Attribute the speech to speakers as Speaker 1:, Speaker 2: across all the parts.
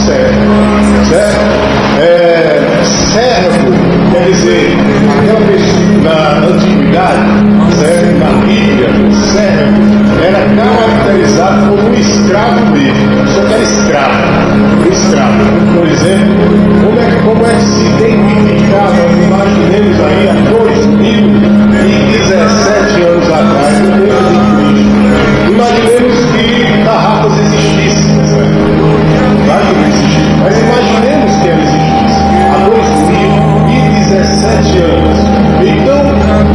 Speaker 1: servo, certo? Servo, quer dizer, aquela pessoa na antiguidade, certo? Na Bíblia, o servo era caracterizado como um escravo mesmo, só que era escravo. Por exemplo, como é que se identificava, imaginemos aí, há 2017 anos atrás, no tempo de Cristo. Imaginemos que tarrafas existissem, certo? Claro que não existia, mas imaginemos que ela existisse há 2017 anos. Então,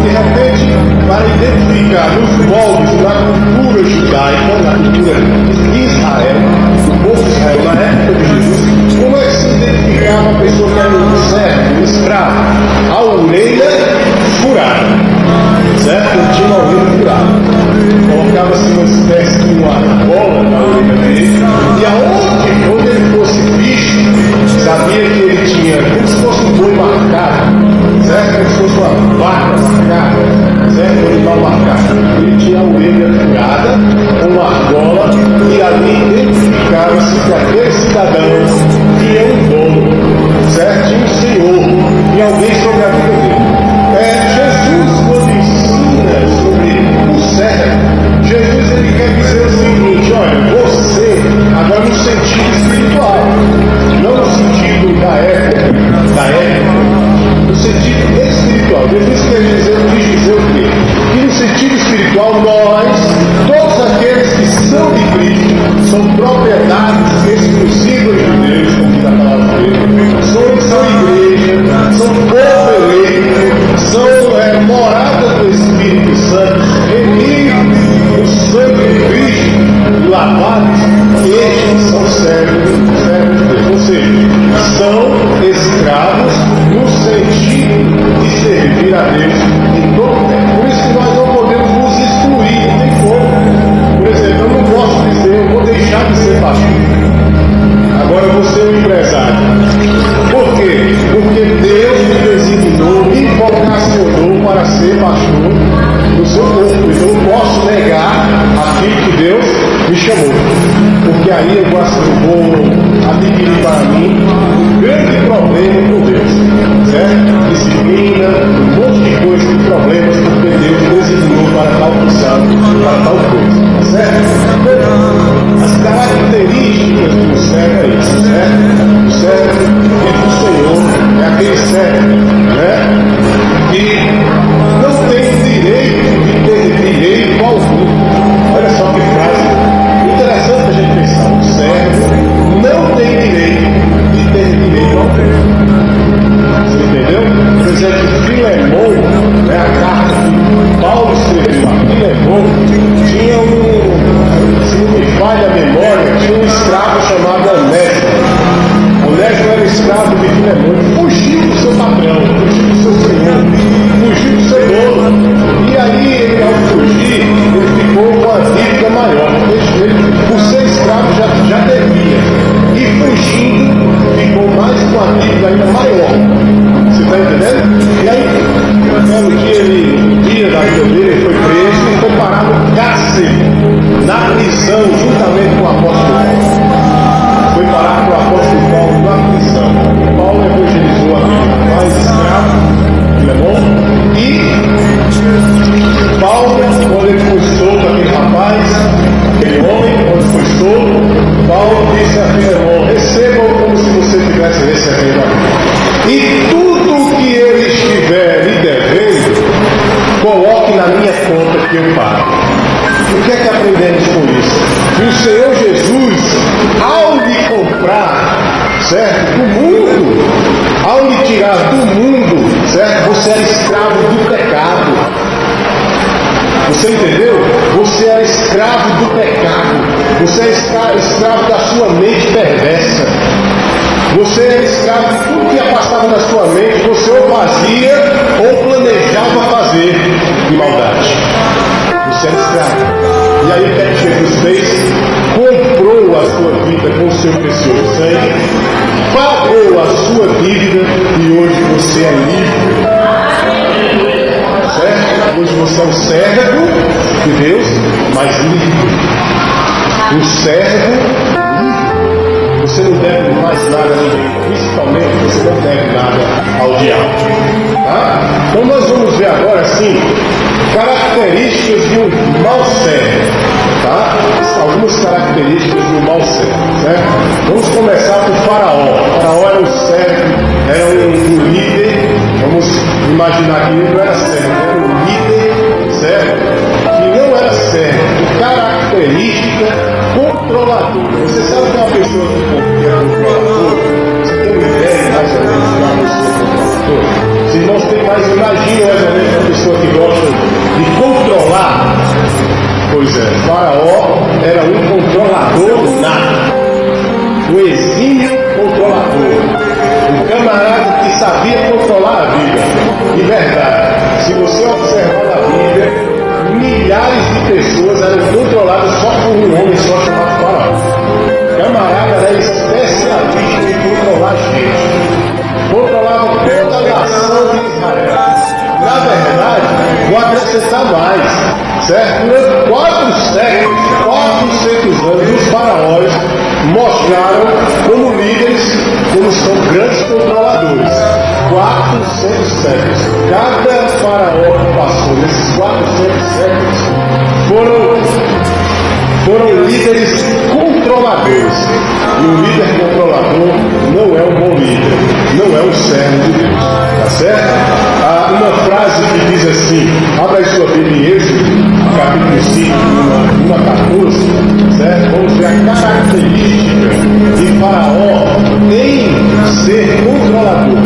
Speaker 1: de repente, para identificar nos moldes da cultura judaica, na cultura de Israel, do povo de Israel, na época de Jesus, como é que se identificava a pessoa que era um servo, um escravo? A orelha furada, certo? Tinha uma orelha furada. Colocava-se uma espécie de uma bola na orelha dele, e onde ele fosse visto, sabia que ele tinha, como se fosse um boi marcado, certo? Como se fosse uma vaca marcada, certo? Um animal marcado. Ele tinha a orelha furada, uma argola, e ali identificava-se que aquele cidadão tinha um dono, certo? Tinha um senhor, e alguém sobre a vida dele. Jesus, quando ensina sobre o servo, Jesus ele quer dizer o seguinte: olha, você, agora no sentido espiritual, não no sentido da época, no sentido espiritual. Jesus quis dizer o quê? Que no sentido espiritual nós, todos aqueles que são de Cristo, são propriedades exclusivas de Deus, como diz a palavra dele, são igreja, são povo eleito, são morada do Espírito Santo, remidos no sangue de Cristo, lavados, estes são servos de Deus, ou seja, são escravos no sentido de servir a Deus em todo o tempo. Por isso que nós não podemos nos excluir, não tem como. Por exemplo, eu não posso dizer, eu vou deixar de ser pastor, agora eu vou ser um empresário. Por quê? Porque Deus me designou, me vocacionou para ser pastor do seu povo. Então eu não posso negar aquilo que Deus me chamou, porque aí eu vou adquirir para mim um grande problema com Deus, certo? Disciplina, um monte de coisas, de problemas, porque Deus designou para tal função, para tal coisa, certo? As características do servo é isso, certo? O servo do Senhor é aquele servo, né? Que não tem direito de ter direito algum. Olha só que frase interessante a gente pensar. O servo não tem direito de ter direito algum. Você entendeu? Por exemplo, Filemon, né, a carta que Paulo escreveu a Filemon, tinha se não me falha a memória, tinha um escravo chamado Onésimo. Onésimo era escravo de Filemon, fugiu do seu patrão, fugiu do seu senhor, fugiu do seu dono. E aí, ele, ao fugir, ele ficou com a dívida maior. Ele, por ser escravo, já devia. E fugindo, ficou mais com a dívida ainda maior. Você está entendendo? E aí, um dia da vida dele, ele foi preso e foi parar no cárcere, na prisão, juntamente com o apóstolo Paulo. Foi parar com o apóstolo Paulo na prisão. Paulo evangelizou aquele rapaz escravo, Filemon, e Paulo, quando ele foi solto, aquele rapaz, aquele homem, quando foi solto, Paulo disse a Filemon: receba-o como se você estivesse recebendo a mim. E tudo que ele estiver lhe devendo, coloque na minha conta que eu pago. O que é que aprendemos com isso? Que o Senhor Jesus, ao lhe comprar, certo, do mundo, ao lhe tirar do mundo, certo, você era escravo do pecado. Você entendeu? Você era escravo do pecado. Você é escravo da sua mente perversa. Você era escravo de tudo que passava na sua mente. Você ou fazia ou planejava fazer de maldade. Você era escravo. E aí o que é que Jesus fez? Comprou a sua vida com o seu precioso sangue, pagou a sua dívida e hoje você é livre. Certo? Hoje você é um servo de Deus, mas livre. Um servo livre. Você não deve mais nada a ninguém. Principalmente você não deve nada ao diabo. Tá? Então nós vamos ver agora assim características de um mau servo. Tá? Algumas características de um mau servo. Certo? Vamos começar por Faraó. Faraó era um servo, era um líder. Vamos imaginar que ele não era servo, era um líder, certo? Que não era servo, característica controladora. Você sabe que é uma pessoa que é controladora? Você tem uma ideia mais ou menos de uma pessoa controladora? Os irmãos têm mais, imagina mais ou menos uma pessoa que gosta de controlar. Pois é, Faraó era um controlador nato, um exímio controlador. Um camarada que sabia controlar a vida. De verdade, se você observar na Bíblia, milhares de pessoas eram controladas só por um homem só chamado Faraó. O camarada era especialista em controlar gente. Controlava toda a nação de Israel. Na verdade, vou acrescentar mais, certo? Durante 400 anos, os faraós mostraram como líderes, como são grandes controladores. 400 séculos. Cada faraó que passou nesses 400 séculos foram líderes controladores. E um líder controlador não é um bom líder, não é um servo de Deus. Tá certo? Há uma frase que diz assim, abra a sua Bíblia em Êxodo, capítulo 5, 1 a 14, certo? Vamos ver a característica de Faraó em ser controlador,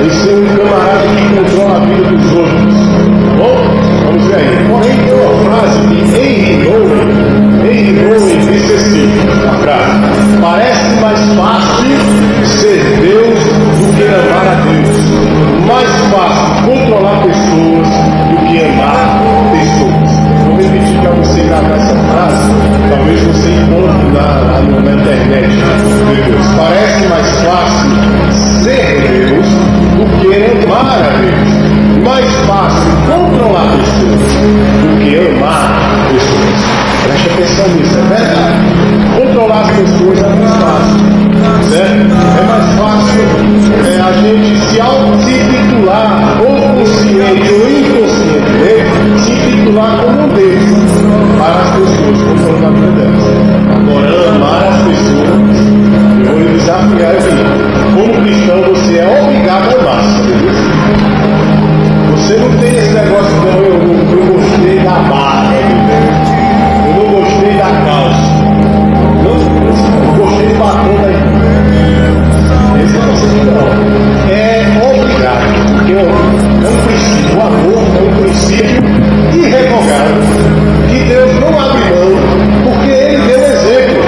Speaker 1: em ser um camarada que controla a vida dos outros. Bom, vamos ver aí. Porém, tem uma frase que Henry Owen disse assim, a frase: parece mais fácil ser Deus do que amar a Deus. Mais fácil controlar pessoas do que amar pessoas. Vou repetir para você gravar essa frase. Talvez você encontre na internet. Deus. Parece mais fácil ser Deus do que amar a Deus. Mais fácil controlar pessoas do que amar pessoas. Preste atenção nisso, é verdade. Controlar as pessoas é mais fácil, certo? É mais fácil a gente se intitular, ou consciente ou inconscientemente, se intitular como um Deus para as pessoas, controlando a vida delas. Agora, amar as pessoas, eu vou lhe desafiar aqui. Como cristão, você é obrigado a amar, sabe? Você não tem esse negócio, não, eu gostei da barra, eu não gostei da calça, eu gostei do batom da irmã. Esse é você não. É obrigado, porque é um princípio, o amor é um princípio irrevogável, que Deus não abre mão, porque Ele deu exemplo.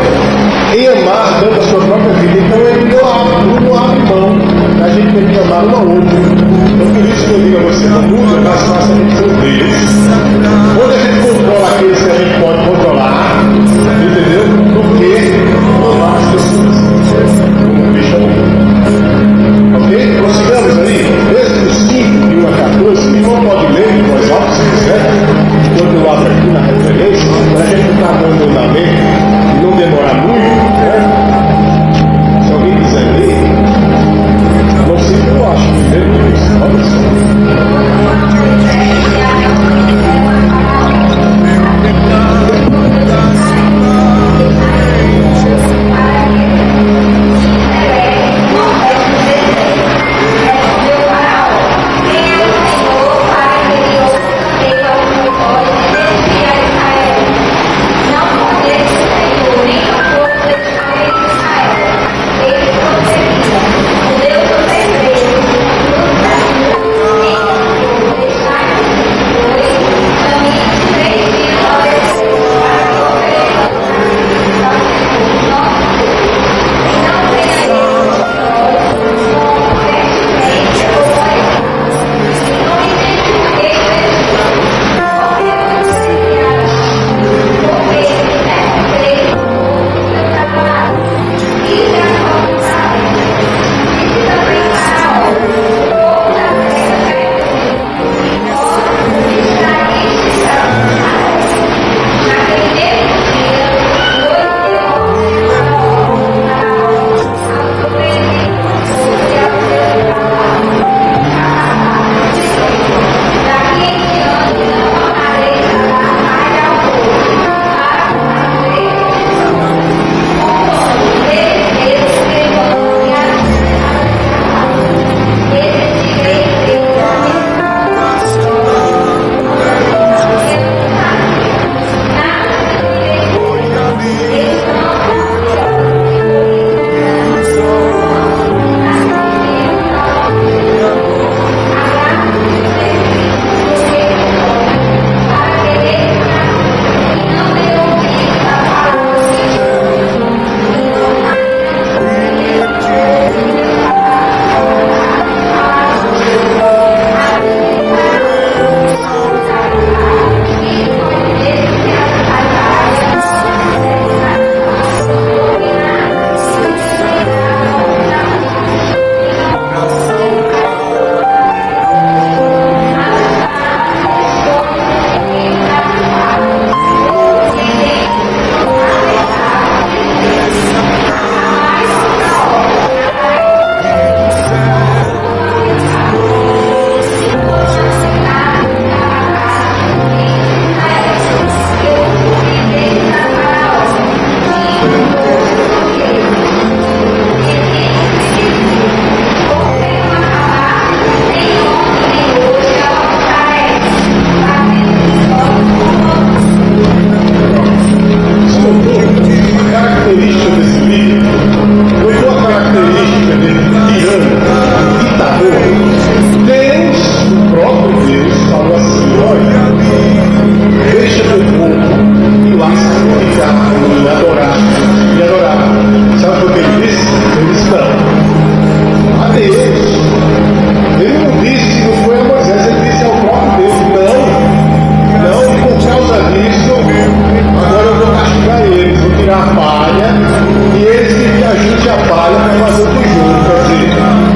Speaker 1: fazer o tijolo. Quer dizer,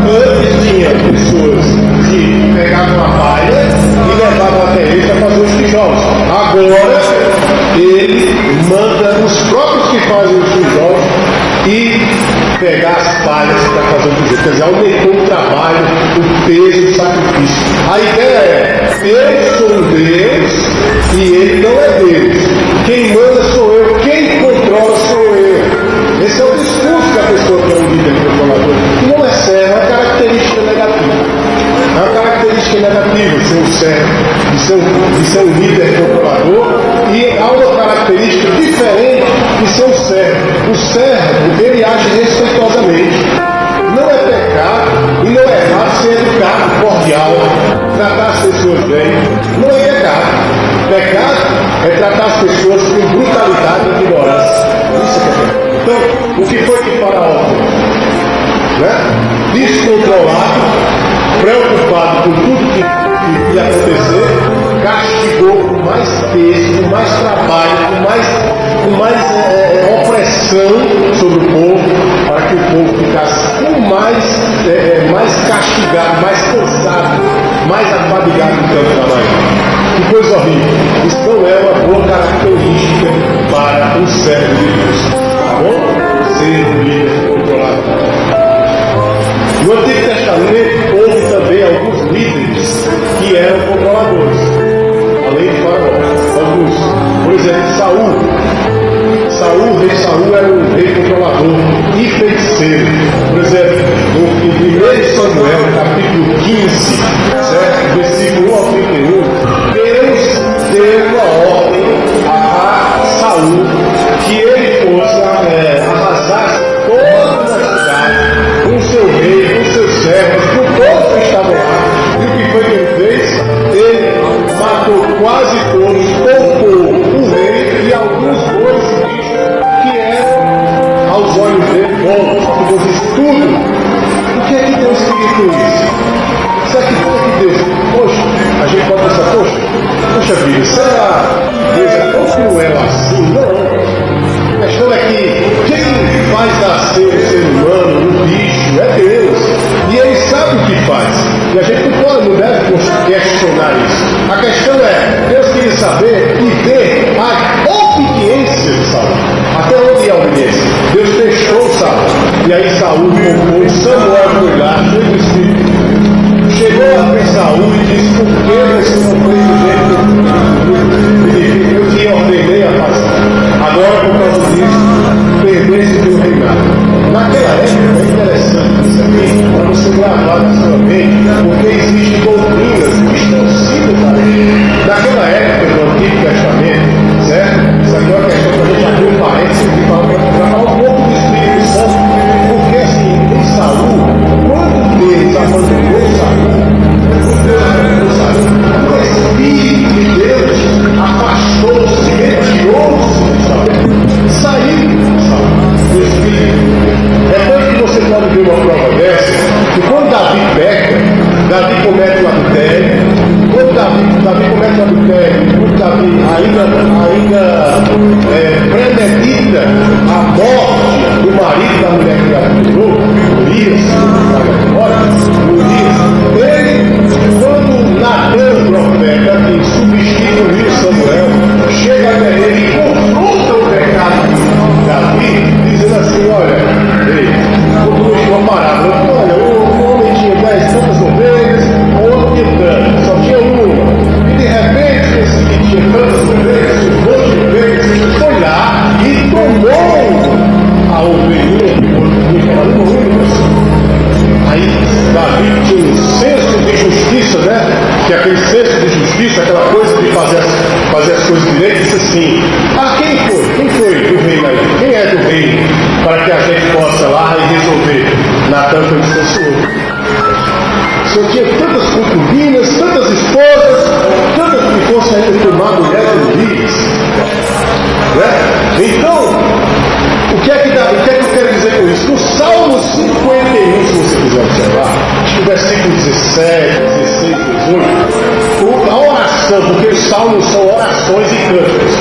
Speaker 1: antes tinha pessoas que pegavam a palha e levavam até ele para fazer os tijolos. Agora ele manda os próprios que fazem os tijolos e pegar as palhas para fazer o tijolo. Quer dizer, aumentou o trabalho, o peso, o sacrifício. A ideia é: eu sou um Deus e ele não é Deus. Quem manda sou eu, quem controla sou eu. Esse é o discurso que a pessoa que é um líder controlador. Não é servo, é uma característica negativa. É uma característica negativa de ser um servo, de ser um líder controlador. E há uma característica diferente de ser um servo. O servo, ele age respeitosamente. Não é pecado e não é errado ser educado, cordial, tratar as pessoas bem. Não é pecado. Pecado é tratar as pessoas com brutalidade e ignorância. Isso é pecado. Então, o que foi que Faraó fez? Descontrolado, preocupado com tudo que ia acontecer, castigou com mais peso, com mais trabalho, com mais opressão sobre o povo, para que o povo ficasse com mais castigado, mais cansado, mais afadigado do campo da trabalho. Que coisa horrível. Isso não é uma boa característica para um servo de Deus. Tá bom? Ser um líder controlado. No Antigo Testamento houve também alguns líderes que eram controladores, além de Faraó. Alguns, por exemplo, Saul, rei Saul era um rei controlador e feiticeiro. Por exemplo, em 1 Samuel, capítulo 15, certo? Versículo 1 ao 31, Deus deu uma ordem a Saul que ele fosse arrasar todas as cidades, com seu rei, com seus servos, com todos que estavam lá. E o que foi que ele fez? Ele matou quase todos, poupou o rei e alguns bois e bichos que eram, aos olhos dele, bons, que você tudo. O que é que Deus queria com isso? Será que Deus, poxa, a gente pode pensar, poxa vida, será que Deus é tão cruel assim? Não. A questão é que quem faz nascer o ser humano, o bicho, é Deus. E ele sabe o que faz. E a gente não deve questionar isso. A questão é, Deus queria saber e ver a obediência de Saul. Até onde é a obediência? Deus testou Saul. E aí Saul poupou, Samuel foi lá, cheio do Espírito. Chegou até Saul e disse: por que você não fez do jeito eu te ordenei a fazer? Agora, por causa disso, perdesse o teu reinado. Naquela época, é interessante isso aqui, para você gravar na sua mente, porque existem doutrinas distorcidas da lei. Naquela época do Antigo Testamento, certo? Isso aqui é uma questão para a gente abrir um parênteses e falar um pouco do Espírito Santo, porque assim, em Saul, quando Deus abandonou Saul, o Espírito de Deus afastou-se, retirou-se de Saul, saiu de Saul, do Espírito. Depois que você pode ver uma prova dessa, que quando Davi peca, Davi comete o adultério, quando Davi comete o adultério, quando Davi ainda premedita a morte do marido da mulher que adulterou, Urias, ele, quando Natan, profeta, que substituiu Samuel, chega até ele e confronta o pecado de Davi, dizendo assim: olha, vou parar, olha, o homem tinha 10 tantas ovelhas, o outro tinha tantas, só tinha uma. E de repente, esse que tinha tantas ovelhas, um monte de ovelhas, foi lá e tomou a ovelha que o outro tinha falado, uma. Aí Davi tinha um senso de justiça, né? Que é aquele senso de justiça, aquela coisa de fazer as coisas direitas, disse assim: quem foi? Quem foi do reino aí? Quem é do reino? Para que a gente possa lá e resolver. Natan foi o Senhor. O Senhor tinha tantas concubinas, tantas esposas, tantas que fossem ainda tomar mulher do Urias. Né? Então, o que é que eu quero dizer com isso? No Salmo 51, se você quiser observar, acho que o versículo 17, 16, 18, a oração, porque os salmos são orações e cânticos.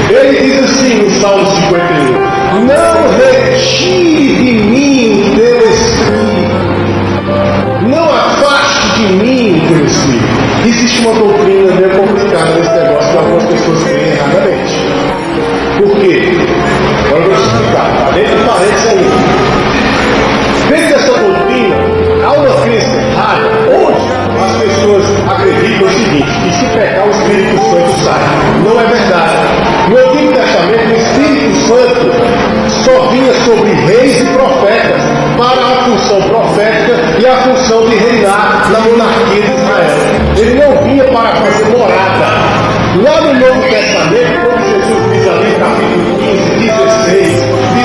Speaker 1: Ele diz assim no Salmo 51: não retire de mim o teu e a função de reinar na monarquia de Israel. Ele não vinha para fazer morada. Lá no Novo Testamento, quando Jesus diz ali, capítulo 15, 16,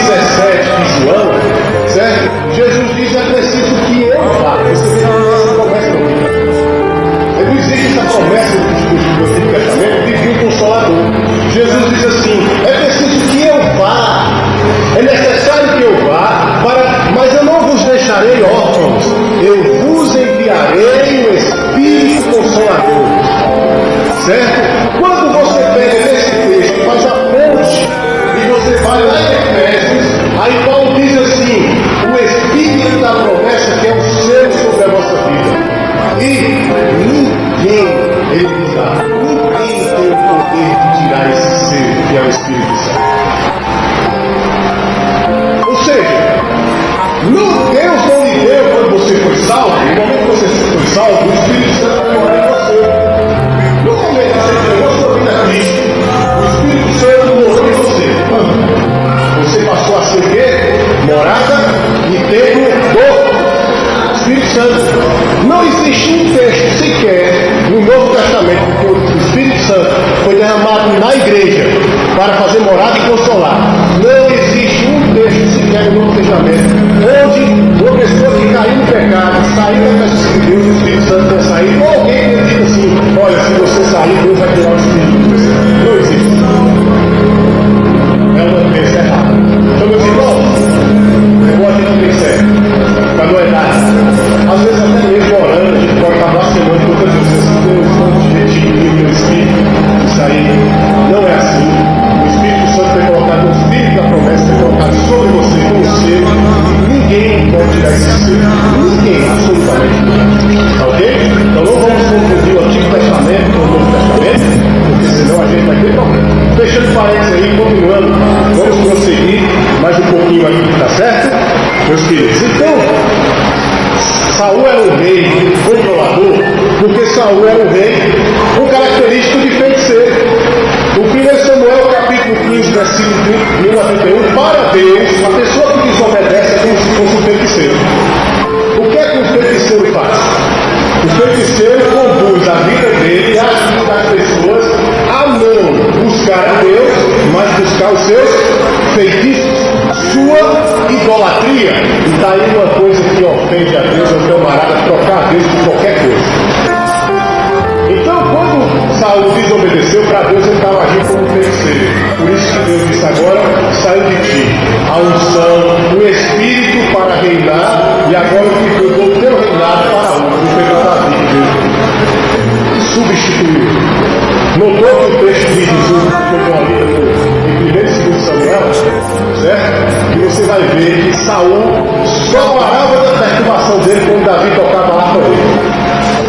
Speaker 1: 17 de João, certo? Jesus diz: é preciso que eu vá. Você vê essa promessa no Bíblia. Não existe essa promessa do Antigo Testamento de vir um Consolador. Jesus diz assim: é preciso que eu vá. É necessário que eu vá, mas eu não vos deixarei órfãos. Eu vos enviarei o Espírito Consolador. Certo? Quando você pega esse texto, faz a ponte, e você vai lá em Efésios, aí Paulo diz assim: o Espírito da promessa que é o selo sobre a nossa vida. E ninguém, ele diz lá, ninguém tem o poder de tirar esse selo que é o Espírito Santo. Ou seja, Deus não lhe deu quando você foi salvo. No momento que você foi salvo, o Espírito Santo vai morar em você. No momento que você entregou a sua vida a Cristo, o Espírito Santo morou em você. Você passou a ser o quê? Morada e templo do Espírito Santo. Não existe um texto sequer no Novo Testamento que o Espírito Santo foi derramado na igreja para fazer morada e consolar. Não existe um texto sequer no Novo Testamento onde uma pessoa que caiu no pecado, saiu da presença de Deus, o Espírito Santo vai sair, ou alguém que diz assim: olha, se você sair, Deus vai tirar o Espírito de você. Não existe. É uma crença errada. Então, meus irmãos, eu vou aqui não tem certo, para não é nada. Às vezes, até mesmo orando, a gente pode estar blasfemando contra Deus. Deus não objetivo, meu Espírito. Isso aí não é assim. O Espírito Santo foi colocado, o Espírito da promessa foi colocado sobre você, com o seu. Ninguém pode tirar esse selo. Ninguém, absolutamente ninguém. Ok? Então não vamos confundir o Antigo Testamento com o Novo Testamento, porque senão a gente vai ter problema. Fechando parênteses aí, continuando, vamos prosseguir mais um pouquinho aqui, tá certo? Meus queridos, então, Saul era um rei controlador, porque Saul era um rei com característica de feiticeiro. O 1 Samuel, capítulo 15, versículo 21 a 31, para Deus, a pessoa que desobedece é como se fosse um feiticeiro. O que é que o feiticeiro faz? O feiticeiro conduz a vida dele e a vida das pessoas a não buscar a Deus, mas buscar os seus feitiços, sua idolatria. E está aí uma coisa que ofende a Deus, é o camarada trocar a Deus por qualquer coisa. Então, quando Saul desobedeceu para Deus, ele estava agindo como um feiticeiro. Por isso que Deus disse: agora saiu de ti a unção, o Espírito para reinar, e agora eu dou o teu reinado para outro. Ele pegou Davi, Deus substituiu. Notou que o texto diz isso, que eu ali em 1 e 2 Samuel, certo? E você vai ver que Saul só parava da perturbação dele quando Davi tocava a harpa dele.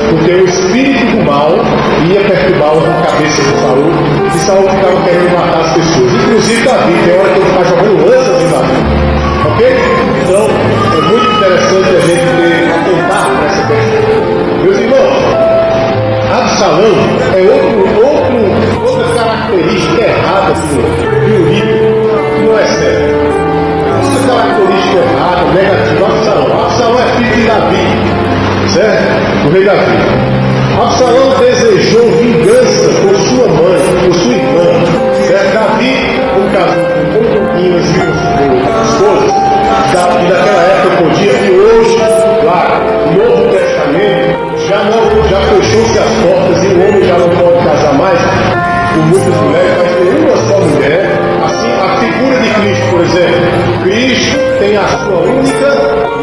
Speaker 1: Porque o espírito do mal ia perturbar a cabeça de Saul, e Saul ficava querendo matar as pessoas. Inclusive Davi, tem hora que ele está jogando lanças de Davi. Ok? Então, é muito interessante a gente atentar para essa questão. Meus irmãos, Absalão é outra característica errada de um líder que não é sério. Outra característica errada, negativa, Absalão. Absalão é filho de Davi, certo? O rei Davi. Absalão desejou vingança por sua mãe, por sua irmã, certo? Davi, no caso, com concubinas e com esposas, e naquela época podia, e hoje, lá, no Novo Testamento, já fechou-se as portas e o homem já não pode casar mais com muitas mulheres, mas com uma só mulher. Assim, a figura de Cristo, por exemplo, Cristo tem a sua única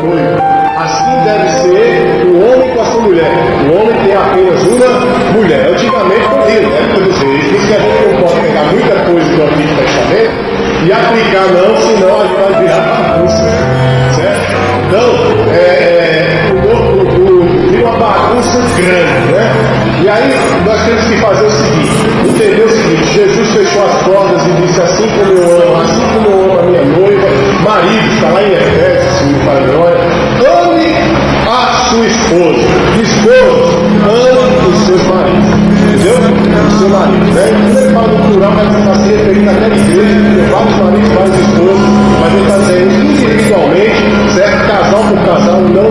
Speaker 1: noiva. Assim deve ser o homem com a sua mulher. O homem tem apenas uma mulher. Antigamente podia, na época dos reis. Por isso que a gente não pode pegar muita coisa do Antigo Testamento e aplicar não, senão a gente vai virar bagunça. Certo? Então, vira uma bagunça grande, né? E aí nós temos que fazer o seguinte, entender o seguinte: Jesus fechou as portas e disse: assim como eu amo a minha noiva, marido, está lá em Efésios, se me fala glória, ame a sua esposa. Esposa, ame os seus maridos. Entendeu? O seu marido, né? Quando ele fala no plural, mas está se referindo àquela igreja, tem vários maridos, vários esposos, mas ele está dizendo individualmente, certo? Casal por casal, não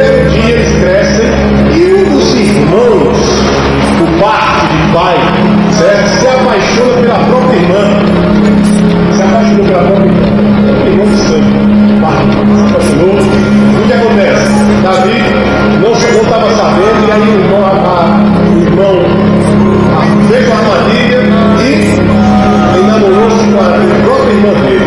Speaker 1: primeiro dia eles crescem e um dos irmãos, por parte de pai, certo? Se apaixona pela própria irmã. Se apaixonou pela própria irmã. O irmão de sangue. Se apaixonou. O que acontece? Davi não estava sabendo, e aí o irmão fez uma armadilha e namorou-se com a própria irmã dele.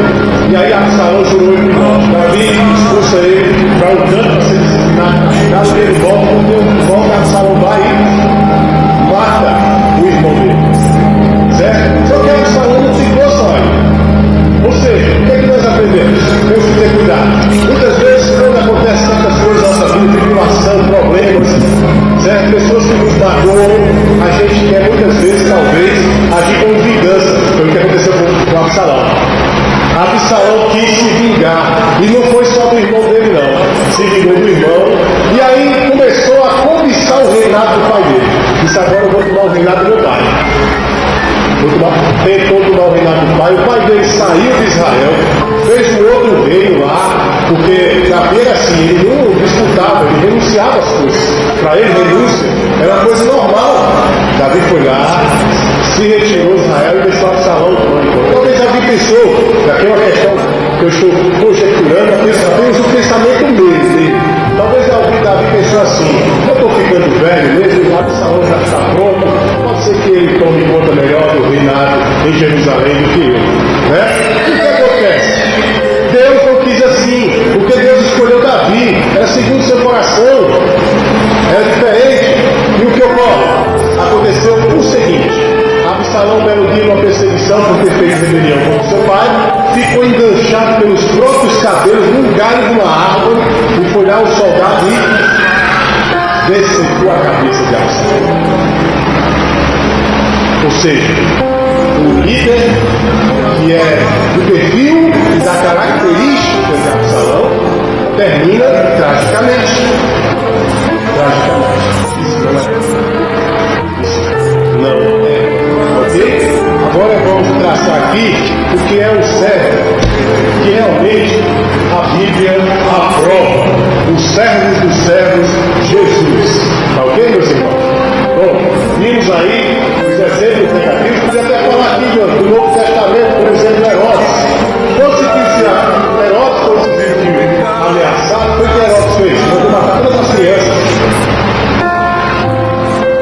Speaker 1: E aí Absalão jurou ele de morte. Davi expulsa ele para o canto para ser disciplinado. Caso ele volta, quando ele volta, Absalão vai e mata o irmão dele. Certo? Só que Absalão não ficou só aí. Ou seja, o que é que nós aprendemos? Temos que ter cuidado. Muitas vezes, quando acontecem tantas coisas na nossa vida, tribulação, problemas, certo? Pessoas que nos magoam, a gente quer muitas vezes, talvez, agir com vingança. Foi o que aconteceu com Absalão. Absalão quis se vingar, e não foi só do irmão dele não, se vingou do irmão, e aí começou a cobiçar o reinado do pai dele. Disse: agora eu vou tomar o reinado do meu pai. Tentou tomar o reinado do pai. O pai dele saiu de Israel, fez um outro reino lá, porque Davi era assim, ele não disputava, ele renunciava às coisas. Para ele, renúncia era uma coisa normal. Davi foi lá, se retirou de Israel e deixou Absalão. Talvez Davi pensou, daqui é uma questão que eu estou conjecturando, apenas o pensamento dele. Talvez Davi pensou assim: eu estou ficando velho mesmo, o Absalão já está pronto, pode ser que ele tome conta melhor do reinado em Jerusalém do que eu. Né? O que acontece? Deus não quis assim, porque Deus escolheu Davi, era segundo seu coração, era diferente. E o que ocorre? Aconteceu o seguinte: Absalão, um belo dia, numa perseguição por ter feito rebelião contra seu pai, ficou enganchado pelos próprios cabelos num galho de uma árvore, e foi lá o soldado e decepou a cabeça de Absalão. Ou seja, o líder que é do perfil e da característica de Absalão termina tragicamente. Não é. Ok? Agora vamos traçar aqui o que é o servo, que realmente a Bíblia aprova. O servo dos servos, Jesus. Tá ok, meus irmãos? Bom, vimos aí os exemplos negativos. Podia até falar aqui do Novo Testamento, por exemplo, Herodes. Quando se disse Herodes foi se sentiu ameaçado, foi o que Herodes fez? Mandou matar todas as crianças.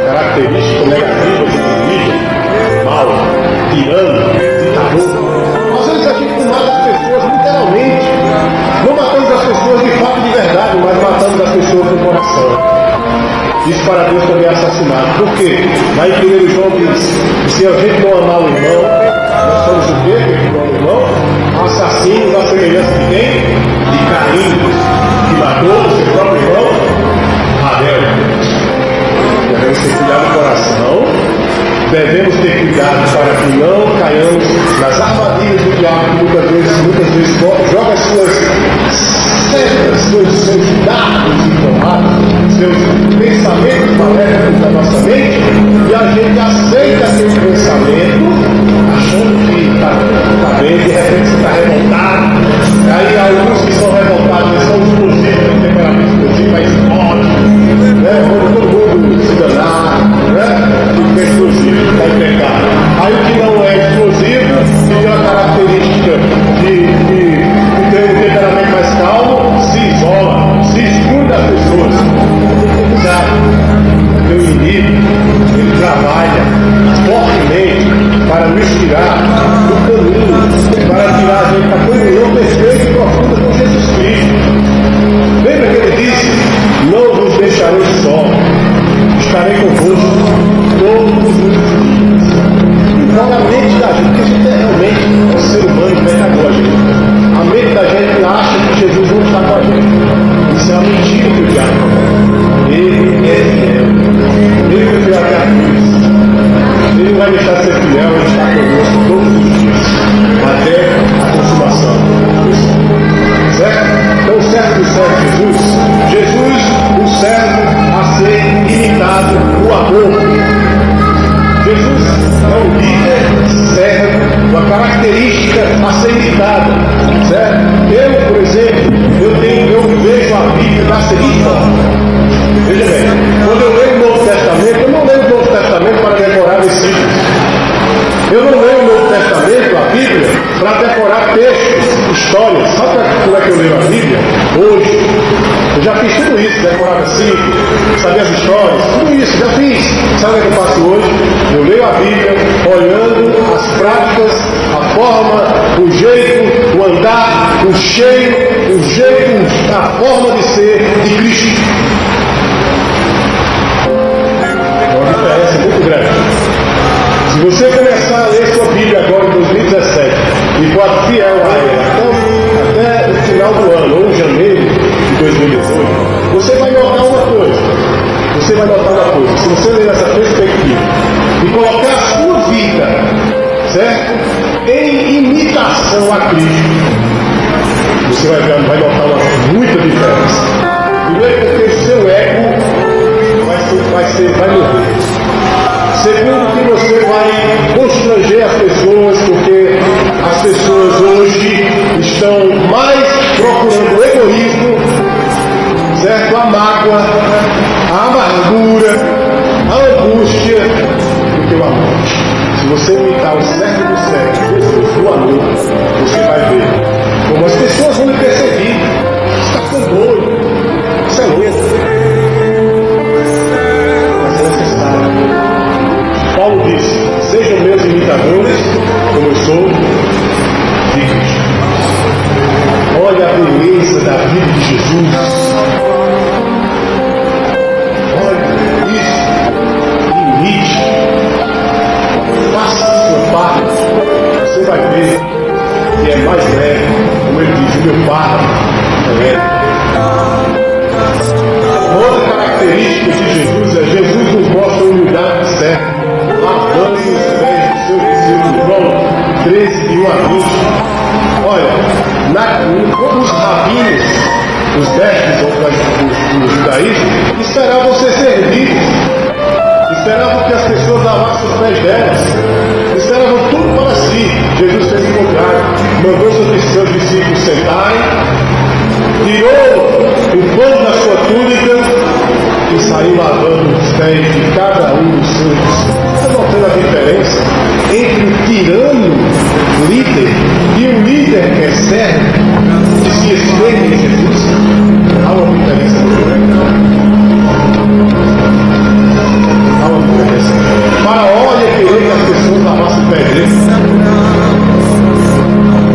Speaker 1: Característica negativa do líder, mal, tirano, ditador. Nós vemos aqui que mata as pessoas literalmente. Não matamos as pessoas de fato de verdade, mas matamos as pessoas do coração. Isso para Deus também é assassinato. Por quê? Lá em 1 João diz: se a gente não amar o irmão, nós somos o quê? Que não amar o irmão? Assassinos à semelhança de quem? De Caim, que matou o seu próprio irmão, Abel. Devemos ter cuidado do coração, devemos ter cuidado para que não caiamos nas armadilhas do diabo, que muitas vezes joga as suas setas, seus dardos inflamados, seus pensamentos maléficos na nossa mente, e a gente aceita aquele pensamento achando que está bem, de repente você está revoltado. Aí alguns que são revoltados, eles são explosivos, no temperamento explosivo, aí explode, né? Quando todo mundo se danar, né? Fica explosivo, está em pecado. Aí o que não é explosivo, que tem uma característica de ter um temperamento mais calmo, se isola, se exclui das pessoas. O inimigo, ele trabalha fortemente para nos tirar do caminho, para tirar a gente da comunhão perfeita e profunda com Jesus Cristo. Lembra que ele disse: não vos deixarei só, estarei convosco todos os dias. Então a mente da gente, porque a gente é realmente um ser humano pecador, gente. A mente da gente acha que Jesus não está com a gente. Isso é uma mentira que o diabo fala. Ele é fiel. Ele vai criar até a cruz. Ele vai deixar de ser fiel e estar conosco todos os dias, até a consumação. Certo? Então o servo do servo Jesus, o servo a ser imitado, o amor. Jesus é um líder servo, uma característica a ser imitada. Certo? Eu, por exemplo, eu vejo a Bíblia da seguinte forma: para decorar textos, histórias. Sabe como é que eu leio a Bíblia? Hoje. Eu já fiz tudo isso, decorava versículos, sabia as histórias, tudo isso, já fiz. Sabe o que eu faço hoje? Eu leio a Bíblia olhando as práticas, a forma, o jeito, o andar, o cheiro, o jeito, a forma de ser de Cristo. É uma diferença muito grande. Se você começar a ler sua Bíblia agora em 2017 e for fiel a ela até o final do ano, ou janeiro de 2018, você vai notar uma coisa. Você vai notar uma coisa. Se você ler nessa perspectiva e colocar a sua vida, certo? Em imitação a Cristo, você vai notar muita diferença. Primeiro, porque o seu ego vai morrer. Segundo, que você vai constranger as pessoas, porque as pessoas hoje estão mais procurando o egoísmo, certo? A mágoa, a amargura, a angústia, do que o amor. Se você imitar o certo do certo, Jesus, do amor, você vai ver como as pessoas vão lhe perseguir. Você está ficando doido, isso é louco. Mas é necessário. Paulo disse: sejam meus imitadores, como eu sou de Cristo. Olha a beleza da vida de Jesus. Olha isso. Imite. Faça a sua parte. Você vai ver que é mais leve. Como ele diz: o meu Pai é leve. Outra característica de Jesus é: Jesus nos mostra a humildade certa, lavando os pés dos seus discípulos. João 13, de 1 a 20. Olha, os rabinos, os mestres do judaísmo, esperavam ser servidos, esperavam que as pessoas lavassem os pés delas, esperavam tudo para si. Jesus fez o contrário, mandou seus discípulos sentarem, tirou o pano da sua túnica e saiu lavando os pés de cada um dos seus discípulos. Está notando a diferença entre o tirano líder e o líder que é servo, que se espelha em Jesus? Há uma diferença muito grande. Há uma diferença. Faraó ia querer que as pessoas lavassem o pé dele.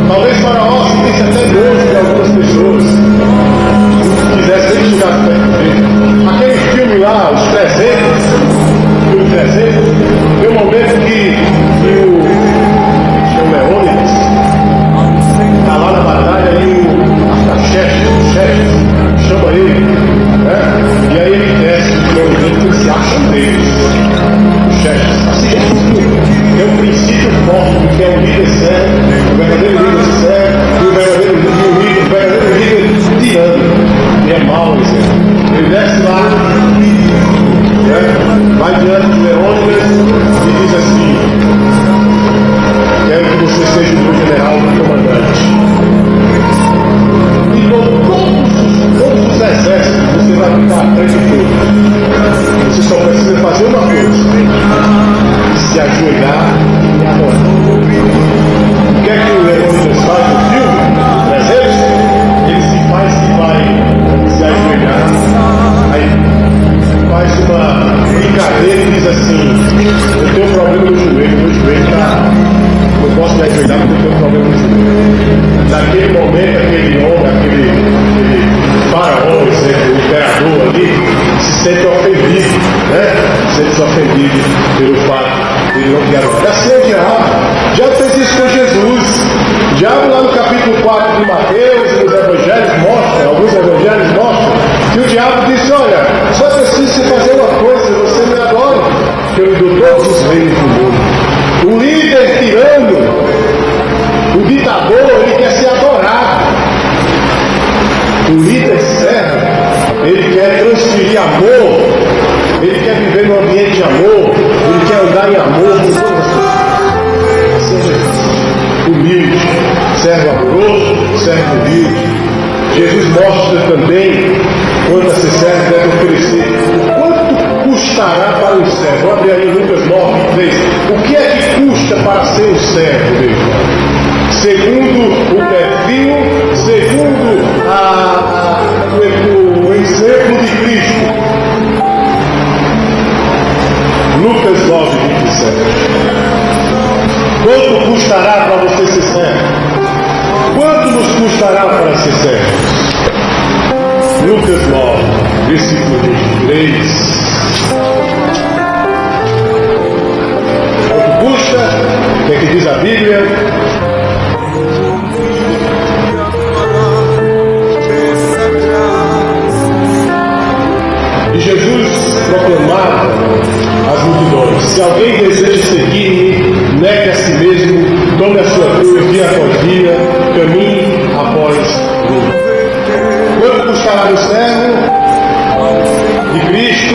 Speaker 1: Talvez Faraó sentisse até nojo de algumas pessoas, quisesse nem chegar perto dele. Aquele filme lá, Os 300, filme 300, tem um momento que o Leônidas está lá na batalha e o Artaxerxes chama ele, né? E aí ele desce o Leônidas e se acha deles. O Xerxes, assim, é um princípio forte, que é o líder sério, o verdadeiro líder sério, e o verdadeiro líder tirano, que é mau, ele desce lá, né? Vai diante de Leônidas e diz assim: quero que você seja o meu general, o comandante. E com todos os exércitos você vai ficar atrás de tudo. Você só precisa fazer uma coisa: se ajoelhar e adorar. O que é que o Leônidas faz no filme? O exército? Ele se faz que vai se ajoelhar. Aí faz uma brincadeira e diz assim: eu tenho um problema no joelho, meu joelho está. Não posso me ajoelhar porque eu tenho um problema no joelho. Naquele momento, aquele homem, aquele faraó, o imperador ali, se sente ofendido, né? Se sente ofendido pelo fato de ele não querer. Assim é o diabo. Já fez isso com Jesus. O diabo, lá no capítulo 4 de Mateus, e nos evangelhos mostra, alguns evangelhos mostram, que o diabo disse: olha, só preciso fazer uma coisa, você me adora, que eu lhe dou todos os reinos do mundo. O líder tirano, o ditador, ele quer ser adorado. O líder servo, ele quer transferir amor, ele quer viver num ambiente de amor, ele quer andar em amor com todas as pessoas. Seja humilde, servo amoroso, servo humilde. Jesus mostra também quanto a ser servo deve oferecer. Quanto custará para um servo? Abre aí Lucas 9, 3. O que é que custa para ser um servo, meu irmão? Ser Lucas 9, versículo 23. Quanto custa? O que é que diz a Bíblia? E Jesus proclamava às multidões: se alguém deseja seguir-me, negue a si mesmo, tome a sua cruz dia após dia, caminhe após mim. Quanto custará no servo de Cristo?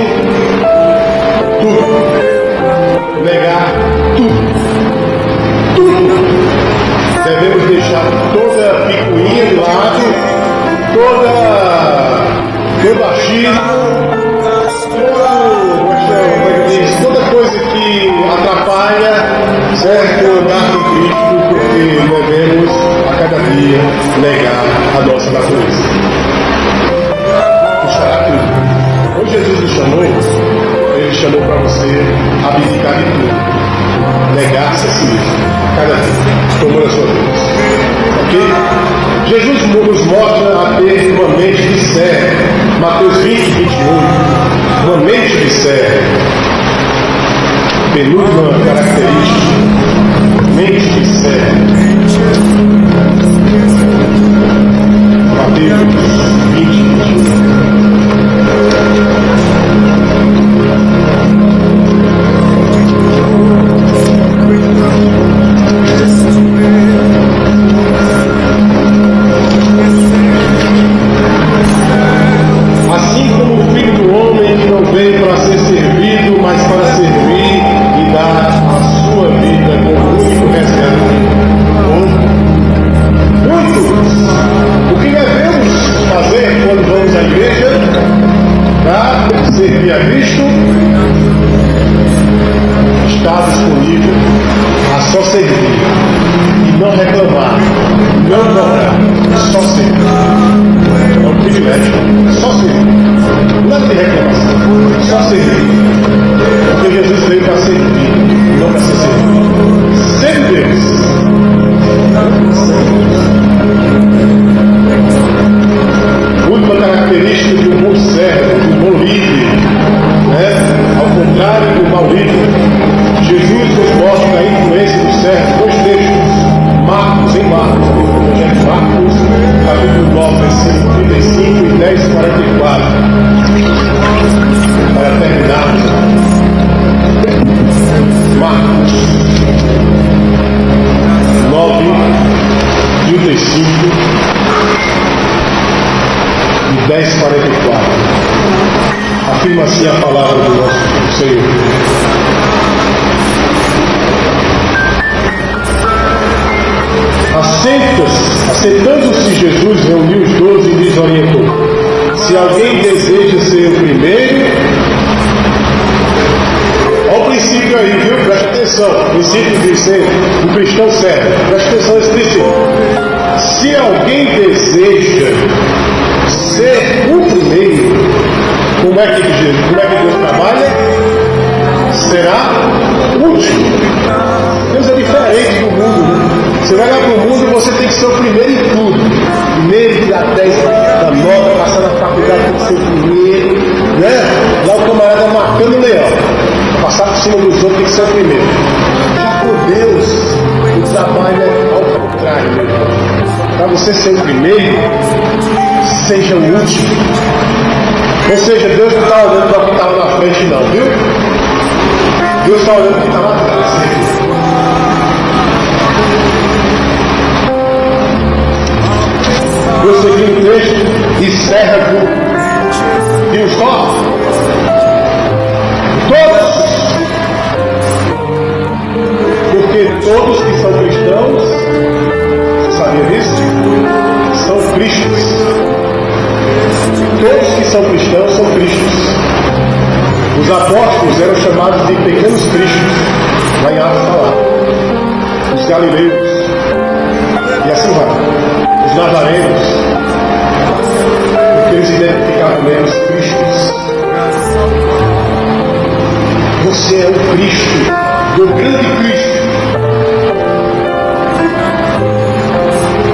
Speaker 1: Tudo. Negar tudo. Tudo. Devemos deixar toda picuinha de lado, todo achismo, toda coisa que atrapalha, certo, andar com Cristo, porque devemos a cada dia negar a nossa natureza. Custará tudo. Quando Jesus nos chamou, Ele chamou para você abdicar de tudo, negar-se a si mesmo, cada dia, tomando a sua cruz. Ok? Jesus nos mostra a ter uma mente de servo. Mateus 20, 28. Uma mente de servo. Penúltima característica, mente de servo. Mateus 20, 21. Assim como o Filho do Homem que não veio para ser servido, mas para servir e dar a sua vida como único resgate. O que devemos fazer quando vamos à igreja para servir a Cristo? Está disponível a só servir e não reclamar, não cobrar, só servir. É um privilégio, só servir. Nada de reclamação, só servir. Porque Jesus veio para servir, não para ser servido. Sempre Deus. Última característica de um bom servo, de um bom líder, né? Ao contrário do mau líder, Jesus nos mostra a influência do servo. Dois textos. Marcos, em Marcos, Evangelho de Marcos, capítulo 9, versículo 35 e 10, 44. Para terminarmos, Marcos 9, 35 e 10, 44. Afirma assim a palavra do nosso Senhor. Assentando-se Jesus, reuniu os 12 e lhes orientou: se alguém deseja ser o primeiro, olha o princípio aí, viu? Preste atenção, o princípio de ser um cristão sério. Preste atenção nesse princípio. Se alguém deseja ser o primeiro, como é que Deus trabalha? Será o último. Deus é diferente do mundo, né? Você vai lá para o mundo e você tem que ser o primeiro em tudo. Primeiro de dar 10 da nota, passar na faculdade tem que ser o primeiro, né? Lá o camarada marcando o leão. Passar por cima dos outros tem que ser o primeiro. Já por Deus, o trabalho é ao contrário, meu irmão. Para você ser o primeiro, seja o último. Ou seja, Deus não está olhando para o que estava na frente não, viu? Deus está olhando para o que estava atrás. Eu segui o texto e servo de um só. Todos. Porque todos que são cristãos, você sabia disso? São cristos. Todos que são cristãos são cristos. Os apóstolos eram chamados de pequenos cristos, lá em Atos está lá. Os galileus. E assim vai. Os nazarenos, porque eles identificavam menos Cristos. Você é o Cristo, o grande Cristo.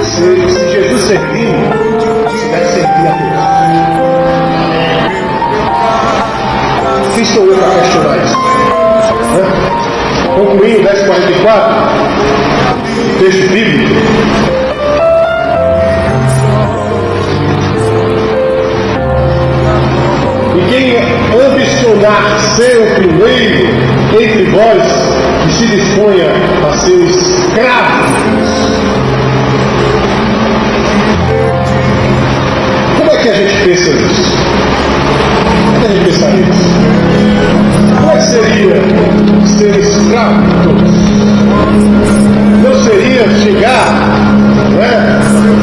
Speaker 1: Se Jesus serviu, você deve servir a Deus. Quem sou eu para questionar isso? Concluindo o verso 44, texto bíblico. E quem ambicionar ser o primeiro entre vós, que se disponha a ser escravo. Como é que a gente pensa nisso? Como é que a gente pensa nisso? Como é que seria ser escravo de todos? Não seria chegar,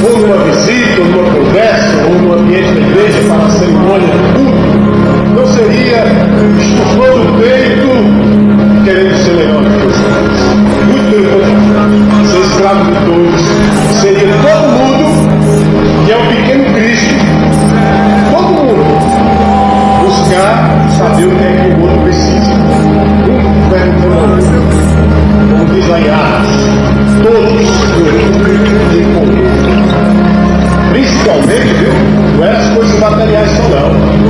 Speaker 1: ou numa visita, ou numa conversa, ou no ambiente da igreja para a cerimônia do culto? Não seria estufando o peito querendo ser melhor que os outros. Muito pelo contrário. Ser escravo de todos seria todo mundo que é o pequeno Cristo. Todo mundo buscar saber o que é que o outro precisa. Um perguntando, como diz lá em Atos, todos em comum. Principalmente, viu? Não é as coisas materiais só não.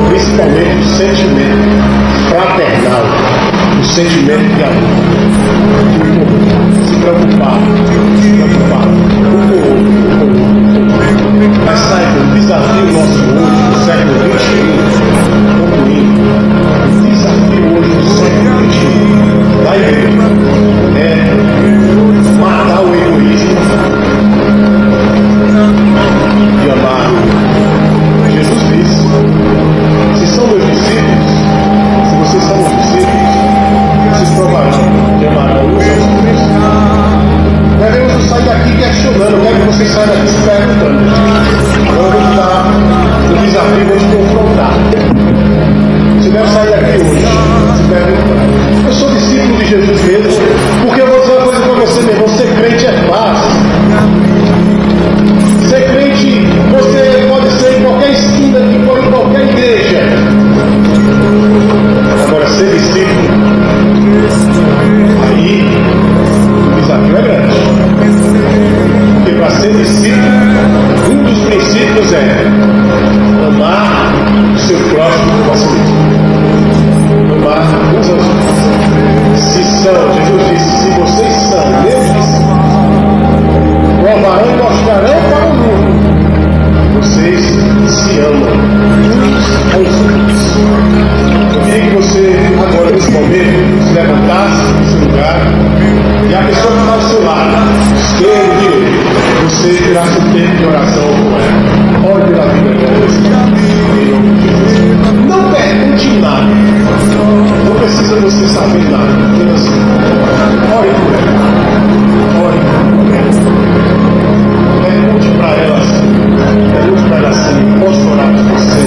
Speaker 1: Principalmente o sentimento fraternal, o sentimento de amor. Se preocupar um com o outro. Mas saiba, o desafio nosso hoje, no século XXI, concluindo, o desafio hoje do século XXI, da igreja, é matar o egoísmo e amar. Jesus disse: se são meus discípulos, se vocês são meus discípulos, vocês provarão que amarão uns aos outros. Devemos sair daqui questionando, quero que vocês saiam daqui se perguntando. Agora eu vou te dar o desafio, vou te confrontar. Você deve sair daqui hoje se perguntando: eu sou discípulo de Jesus mesmo? Porque eu vou dizer uma coisa para você mesmo: ser crente é fácil. Ser crente, você pode ser em qualquer esquina, em qualquer igreja. Agora, ser discípulo, aí o desafio é grande. Porque para ser discípulo, um dos princípios é amar o seu próximo como a si mesmo. Amar uns aos outros. Se são, Jesus disse, se vocês são meus discípulos, provarão e mostrarão para o mundo. Vocês se amam uns aos outros. Eu queria que você, agora nesse momento, se levantasse do seu lugar e a pessoa que está ao seu lado, esquerdo, direito, você tirasse um tempo de oração com ela. Ore pela vida dela. Não pergunte nada. Não precisa você saber nada. Apenas ore por ela. Ore por ela. Pergunte para ela assim, posso orar por você?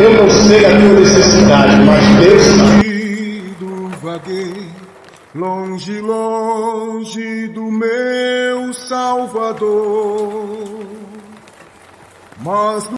Speaker 1: Eu não sei a tua necessidade, mas Deus sabe.
Speaker 2: Vaguei longe, longe do meu Salvador, mas